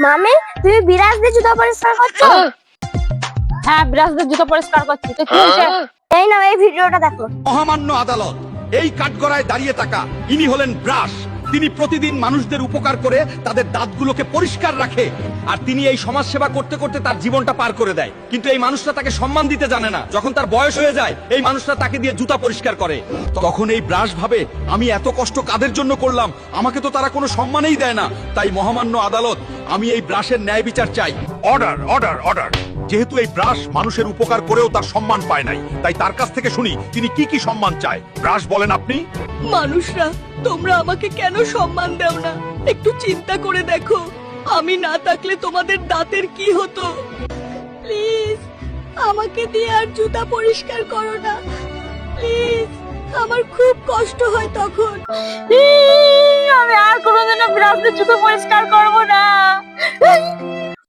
মামি, তুমি বিরাজদের জুতো পরিষ্কার করছো? হ্যাঁ, বিরাজদের জুতো পরিষ্কার করছি। তো কি হয়েছে? এই নাও, এই ভিডিওটা দেখো। মহামান্য আদালত, এই কাঠগড়ায় দাঁড়িয়ে থাকা ইনি হলেন ব্রাশ। তিনি প্রতিদিন মানুষদের উপকার করে তাদের দাঁতগুলোকে পরিষ্কার রাখে, আর তিনি এই সমাজ সেবা করতে করতে তার জীবনটা পার করে দেয়। কিন্তু এই মানুষটা তাকে সম্মান দিতে জানে না। যখন তার বয়স হয়ে যায়, এই মানুষটা তাকে দিয়ে জুতা পরিষ্কার করে। তখন এই ব্রাশ ভাবে, আমি এত কষ্ট কাদের জন্য করলাম, আমাকে তো তারা কোনো সম্মানই দেয় না। তাই মহামান্য আদালত, আমি এই ব্রাশের ন্যায় বিচার চাই। Order order order. যেহেতু এই ব্রাশ মানুষের উপকার করেও তার সম্মান পায় নাই, তাই তার কাছ থেকে শুনি তিনি কি কি সম্মান চায়। ব্রাশ, বলেন আপনি। মানুষরা, তোমরা আমাকে কেন সম্মান দাও না? একটু চিন্তা করে দেখো, আমি না থাকলে তোমাদের দাঁতের কি হতো? প্লিজ আমাকে দিয়ে আর জুতা পরিষ্কার করো না, প্লিজ। আমার খুব কষ্ট হয় তখন। আমি আর কোনোদিনও বিরাজদের জুতো পরিষ্কার করবো না।